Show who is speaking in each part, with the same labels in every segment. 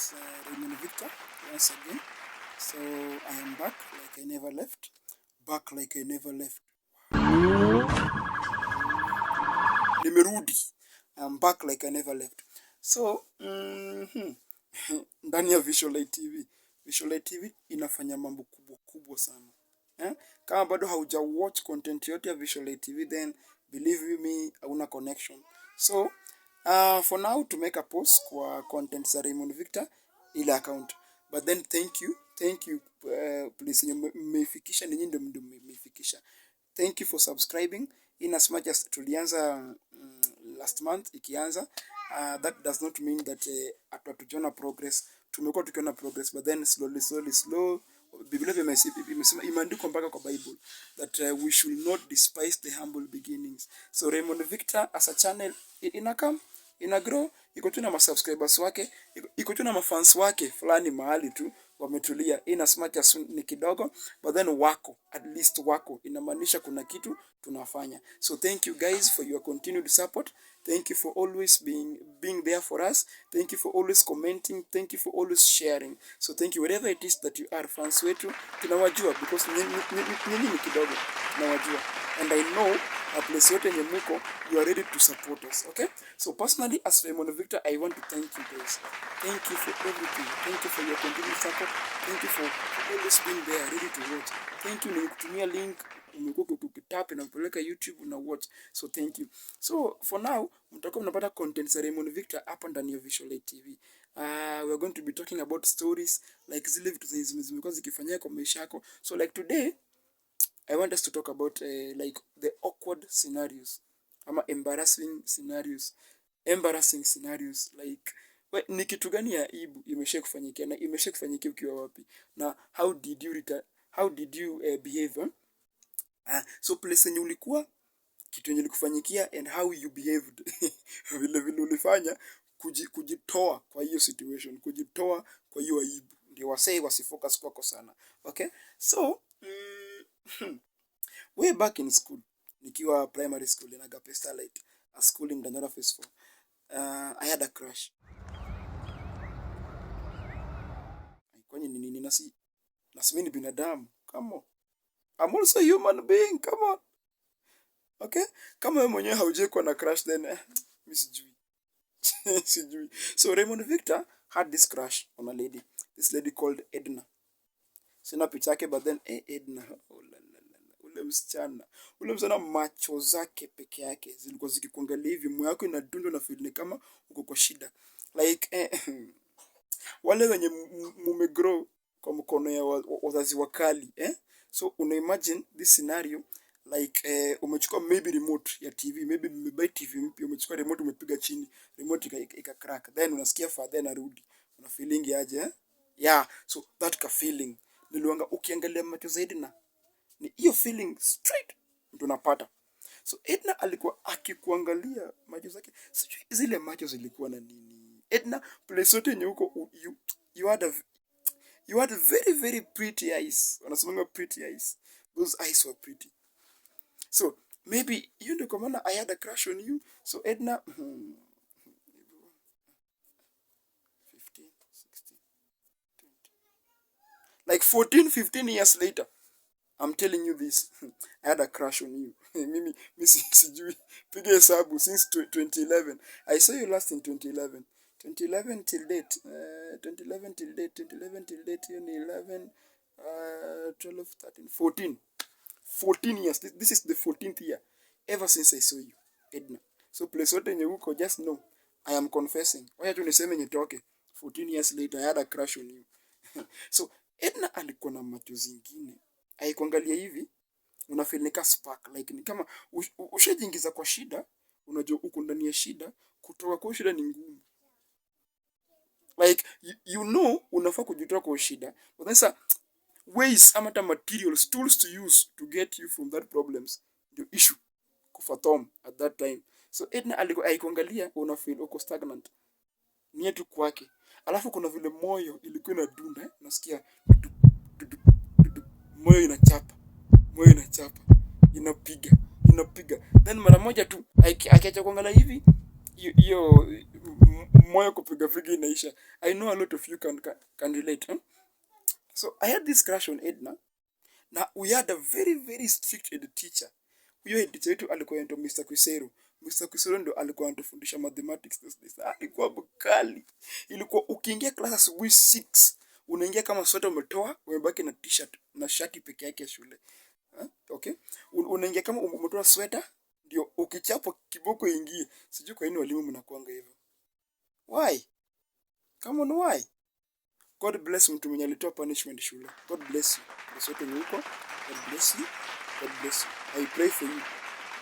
Speaker 1: is Raymond Victor once again. So I am back like I never left. Back like I never left. Nimerudi. I am back like I never left. So ndani ya Visualite TV. Visualite TV inafanya mambo kubwa kubwa sana. Kama bado hauja watch content yote ya Visualite TV, then believe me, hauna connection. So for now to make a post kwa content za Raymond Victor ile account. But then thank you please mmeifikisha, ninyi ndio mmeifikisha. Thank you for subscribing. In as much as tulianza last month ikianza, that does not mean that hatujona progress. Tumekuwa tukiona progress, but then slow. Biblia imesema, imeandikwa mpaka kwa Bible that we should not despise the humble beginnings. So Raymond Victor as a channel ina grow, iko tu na masubscribers wake, iko tu na mafans wake fulani mahali tu wametulia. In as much as ni kidogo, but then wako, at least wako, inamaanisha kuna kitu tunafanya. So thank you guys for your continued support. Thank you for always being there for us. Thank you for always commenting. Thank you for always sharing. So thank you wherever it is that you are, fans wetu tunawajua because nyinyi ni kidogo tunawajua, and I know a place yote yenye mko, you are ready to support us. Okay, so personally as Raymond Victor, I want to thank you guys. Thank you for everything. Thank you for your continued support. Thank you for always being there ready to watch. Thank you. Nimekutumia link, umekuwa ukitap na kupeleka YouTube na watch. So thank you. So for now mtakuwa mnapata content za Raymond Victor hapa ndani ya Visualite TV. We are going to be talking about stories like zile vitu zimekuwa zikifanyika kwa maisha yako. So like today I want us to talk about like the awkward scenarios ama embarrassing scenarios like ni kitu gani ya aibu imeshakufanyikia na imeshakufanyikia ukiwa wapi, na how did you behave so place yenye ulikuwa, kitu yenye ilikufanyikia and how you behaved vile ulifanya kujitoa kwa hiyo situation, kujitoa kwa hiyo aibu, ndio wasee wasifocus kwako sana. Okay, so way back in school, nikiwa primary school in Agape Starlight, a school in Dandora Phase 4, I had a crush. Kwani nini nasi mimi ni binadamu, come on, I'm also a human being, come on. Okay, kama wewe mwenyewe haujai kuwa na crush, then mimi sijui sijui. So Raymond Victor had this crush on a lady, this lady called Edna. Sina picha yake, but then Edna, oh la la la, ule msichana macho zake peke yake zilikuwa zikikuangalia hivi, moyo wako inadunda na feel kama uko kwa shida like wale wenye mumegrow kwa mkono ya wazazi wakali so una imagine this scenario like umechukua maybe remote ya TV, maybe umebuy TV mpya, umechukua remote umepiga chini, remote ika crack, then unasikia father anarudi, una feeling aje yeah, so that ka feeling niliwanga ukiangalia macho zaidi na ni hiyo feeling straight ndio unapata. So Edna alikuwa akikuangalia macho zake, sijui zile macho zilikuwa na nini. Edna place yote yenye huko you had very very pretty eyes. Wanasemanga pretty eyes, those eyes were pretty. So maybe you ndio kwa maana I had a crush on you. So Edna 15, 16, 20, like 14 15 years later, I'm telling you this, I had a crush on you. Mimi sijui piga hesabu since 2011. I saw you last in 2011 till date, 2011 till date, you know, 11, 12, 13, 14 years. This is the 14th year ever since I saw you, Edna. So place wote yenye uko, just know I am confessing. Wacha tu niseme nitoke, 14 years later I had a crush on you. So Edna alikuwa na macho zingine, haikuangalia hivi unafeel nika spark, like ni kama ushajiingiza kwa shida, unajua uko ndani ya shida, kutoka kwa shida ni ngumu. Like you know unafaa kujitoa kwa shida, but then sasa ways ama materials, tools to use to get you from that problems, the issue kufathom at that time. So Edna alikuwa haikuangalia, unafeel uko stagnant ni yetu kwake, alafu kuna vile moyo ilikuwa inadunda, nasikia moyo inachapa, inapiga, then mara moja tu akiacha kuangalia hivi hiyo moyo kupiga piga inaisha. I know a lot of you can relate, huh? So I had this crush on Edna. Na we had a very very strict head teacher. Huyo head teacher wetu alikuwa anaitwa Mr. Kwisero. Mr. Kwisero ndo alikuwa anatufundisha mathematics those days. Alikuwa mkali. Ilikuwa ukiingia class asubuhi 6, unaingia kama sweta umetoa, umebaki na t-shirt na shati peke yake ya shule. Okay? Unaingia kama umetoa sweta, ndio ukichapa kiboko ingie. Sijui kwa nini walimu mnakuanga hivyo. Why? Come on, why? God bless mtu mwenye alitoa punishment shule. God bless you. Sote huko. God bless you. God bless you. I pray for you.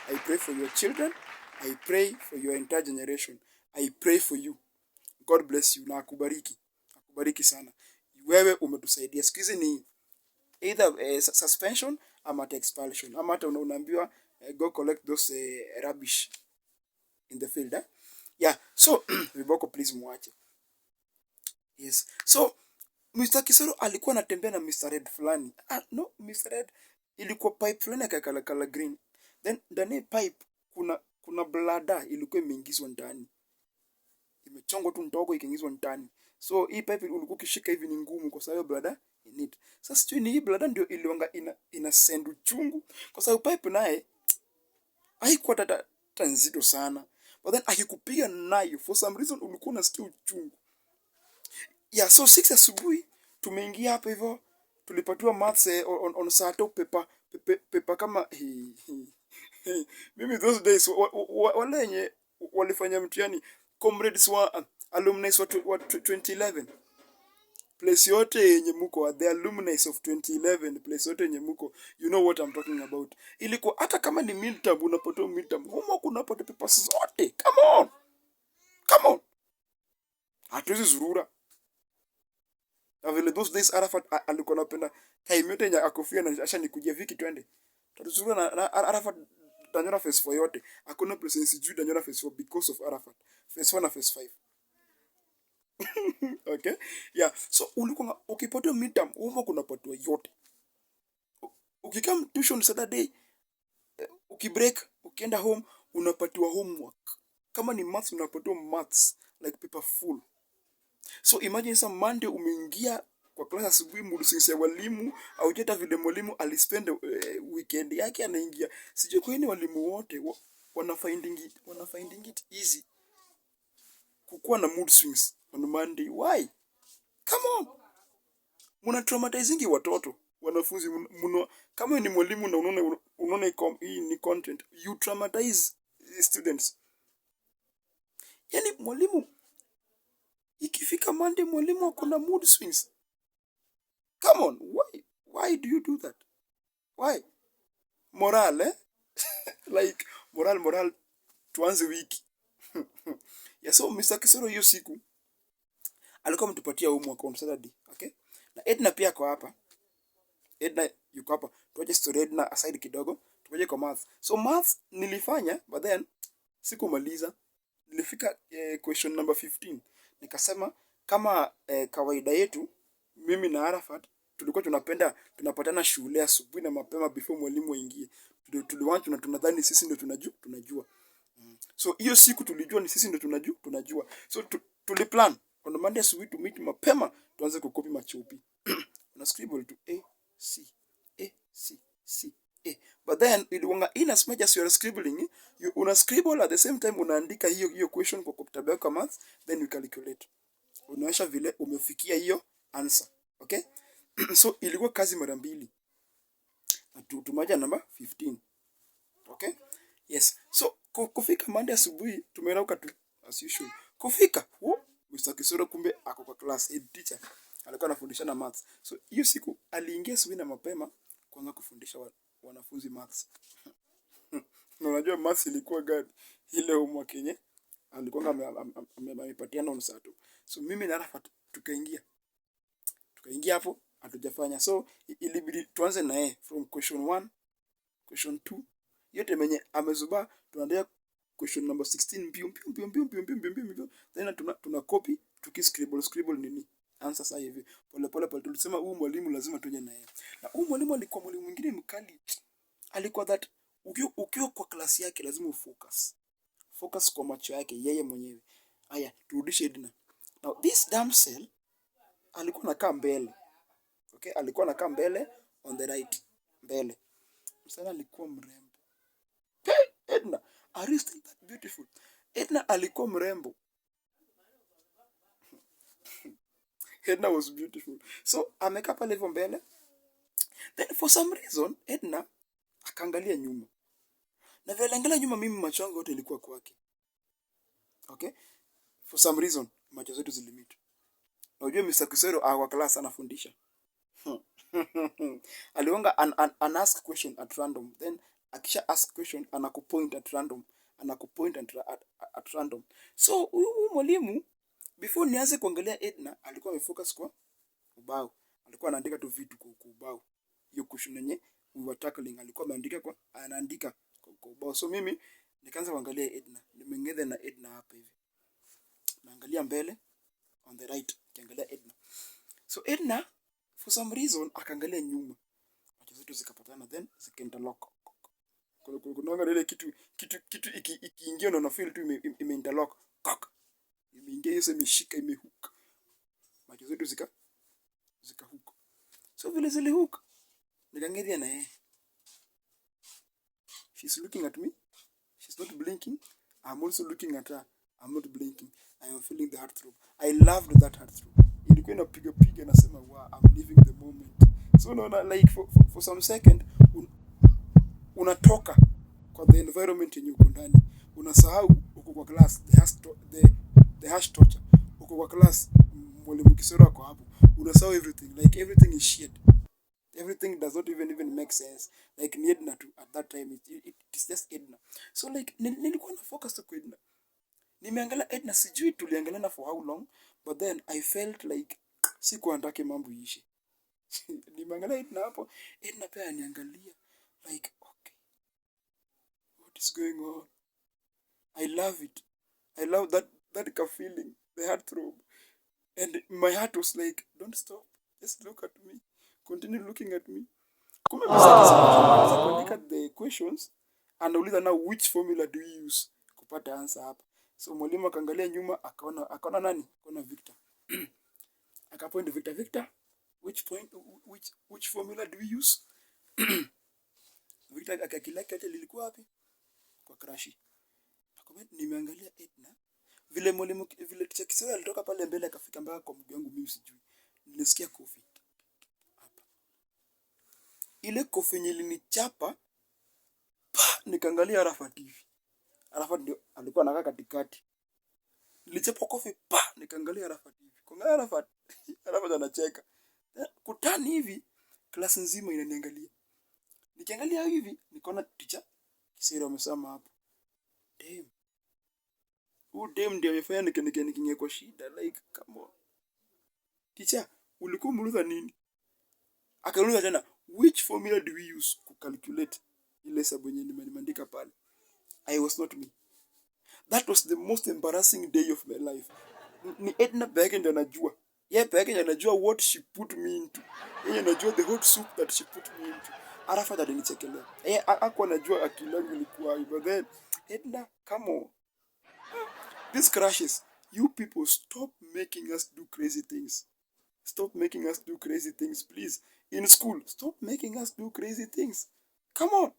Speaker 1: I pray for your children. I pray for your entire generation. I pray for you. God bless you. Na akubariki. Akubariki sana. Wewe umetusaidia. Siku hizi ni either suspension ama expulsion. Ama hata unaambiwa go collect those rubbish in the field. Yeah. So, viboko please muache. Yes. So, Mr. Kisoro alikuwa anatembea na Mr. Red fulani. No, Mr. Red ilikuwa pipe fulani ya kala green. Then ndani pipe kuna blada ilikuwa imeingizwa ndani. Imechongwa tu ndogo ikaingizwa ndani. So hii pipe ulikuwa ukishika hivi ni ngumu kwa sababu blada in it. Sasa sijui ni hii blada ndio iliwanga ina send uchungu kwa sababu pipe naye haikuwa tata nzito sana. But then akikupiga nayo for some reason ulikuwa unasikia uchungu. Yeah, so 6 asubuhi tumeingia hapa hivyo, tulipatiwa maths on Sato paper kama mimi those days wale wenye walifanya mtihani comrades wa alumni wa 2011 place yote yenye muko, the alumni of 2011 place yote yenye muko, you know what I'm talking about. Ilikuwa hata kama ni midterm unapata midterm humo kunapata papers zote. Come on, hatuwezi zurura. Na vile those days Arafat alikuwa anapenda time yote yenye akofia na acha nikujia viki twende. Tutazurura na Arafat Danyora phase 4 yote. Hakuna presence juu Danyora phase 4 because of Arafat. Phase 1 na phase 5. Okay? Yeah. So ulikuwa ukipata midterm huko kunapatwa yote. Ukikam tuition Saturday, ukibreak, ukienda home unapatiwa homework. Kama ni maths unapatiwa maths like paper full. So imagine some Monday umeingia kwa class asubuhi mood swings ya walimu au hata vile mwalimu alispend weekend yake anaingia. Sijui kwa nini walimu wote wana finding it easy kukuwa na mood swings on Monday. Why? Come on. Muna traumatizing watoto, wanafunzi kama ni mwalimu na unaona hii ni content, you traumatize students. Yani mwalimu ikifika Monday mwalimu ako na mood swings. Come on, why do you do that? Why? Morale, like moral tuanze wiki. Yeah, so Mr. Kisoro hiyo siku alikuwa ametupatia homework on Saturday, okay? Na Edna pia kwa hapa. Edna yuko hapa. Tuache story Edna aside kidogo. Tukaje kwa math. So math nilifanya but then sikumaliza. Nilifika question number 15. Nikasema kama kawaida yetu mimi na Arafat tulikuwa tunapatana shule asubuhi na mapema before mwalimu aingie. Tunadhani sisi ndio tunajua. So hiyo siku tulijua ni sisi ndio tunajua. So tuliplan on Monday asubuhi to meet mapema tuanze kukopi machopi. Una scribble to A C A. But then iliwanga in as much as you are scribbling, you una scribble at the same time unaandika hiyo question kwa kitabu yako math, then you calculate. Unaonyesha vile umefikia hiyo answer. Okay? So ilikuwa kazi mara mbili. Tumaja namba 15. Okay? Yes. So kufika Monday asubuhi tumerauka tu as usual. Kufika, Mr. Kisoro kumbe ako kwa class, head teacher. Alikuwa anafundisha na maths. So hiyo siku aliingia asubuhi na mapema kuanza kufundisha wanafunzi maths. Na unajua maths ilikuwa gani? Ile homework yenye alikuwa amepatiana on Saturday. So mimi na Arafat tukaingia hapo hatujafanya. So ilibidi tuanze na yeye from question 1, question 2. Yote menye amezuba tunaendelea question number 16 piu. Then tuna copy tukiscribble nini answer sasa hivi. Pole tulisema huyu mwalimu lazima tuje na yeye. Na huyu mwalimu alikuwa mwalimu mwingine mkali. Alikuwa that ukiwa kwa klasi yake lazima ufocus. focus kwa macho yake yeye mwenyewe. Haya, turudishe Edna. Now this damsel alikuwa anakaa mbele. Okay, alikuwa anakaa mbele on the right. Mbele. Msichana alikuwa mrembo. Edna, are you still that beautiful? Edna alikuwa mrembo. Edna was beautiful. So amekaa pale hivyo mbele. Then for some reason Edna akaangalia nyuma. Na vile aliangalia nyuma, mimi macho yangu yote ilikuwa kwake. Okay? For some reason macho zetu zilimit. Na unajua Mr. Kisero kwa class anafundisha. Aliwanga an ask question at random. Then akisha ask question anakupoint at random. Anakupoint at random. So huyu mwalimu before nianze kuangalia Edna alikuwa amefocus kwa ubao. Alikuwa anaandika tu vitu kwa ubao. Hiyo question yenye we were tackling alikuwa anaandika kwa ubao. So mimi nikaanza kuangalia Edna. Nimengedha na Edna hapa hivi. Naangalia mbele on the right, kiangalia Edna. So Edna for some reason akaangalia nyuma. Macho zetu zikapatana, then zikainterlock. Kuna ile kitu ikiingia na feel tu imeinterlock. Imeingia hiyo, imeshika, imehook. Macho zetu zikahook. So vile zilihook, nikaangalia na yeye. She's looking at me. She's not blinking. I'm also looking at her. I'm not blinking. I am feeling the heart throb. I loved that heart throb. Ilikuwa inapiga nasema wow, I'm living the moment. So unaona like for some second unatoka kwa the environment yenye uko ndani. Unasahau uko kwa class, the harsh torture. Uko kwa class, mwalimu Kisero ako hapo. Unasahau everything. Like everything is shit. Everything does not even make sense. Like Edna too, at that time it is just Edna. So like nilikuwa na focus kwa Edna. Nimeangalia Edna, sijui tuliangaliana for how long, but then I felt like sikuwa nataka mambo iishe. Nimeangalia Edna hapo, Edna pia aniangalia like okay, what is going on? I love it. I love that feeling, the heart throb. And my heart was like, don't stop. Just look at me. Continue looking at me. Kumbe msaki kuandika the questions, anauliza now which formula do you use kupata answer hapa. So mwalimu akaangalia nyuma, akaona nani? Akaona Victor. Akapoint Victor, which formula do we use? Victor akakilaka yote lilikuwa wapi? Kwa crash. Akamwambia nimeangalia Edna. Vile teacher Kisero alitoka pale mbele akafika mpaka kwa mguu wangu, mimi sijui. Nilisikia kofi. Hapa. Ile kofi ilinichapa. Nikaangalia Arafat TV. Arafat ndio alikuwa anakaa katikati. Nilichapa kofi nikaangalia Arafat TV. Kuangalia Arafat anacheka. Kutani hivi klasi nzima inaniangalia. Nikiangalia hivi nikaona teacher Kisero amesema hapo. Damn. Damn ndio amefanya nikinge kwa shida, like come on. Teacher, ulikuwa muuliza nini? Akauliza tena, which formula do we use to calculate ile hesabu yenye nimeandika pale? I was not me. That was the most embarrassing day of my life. Ni Edna peke ndio anajua. Yeye peke ndio anajua what she put me into. Yeye anajua the hot soup that she put me into. Arafat alinichekelea. Yeye hakuwa anajua akili yangu ilikuwa hivi. But then Edna, come on. These crashes, you people stop making us do crazy things. Stop making us do crazy things, please. In school, stop making us do crazy things. Come on.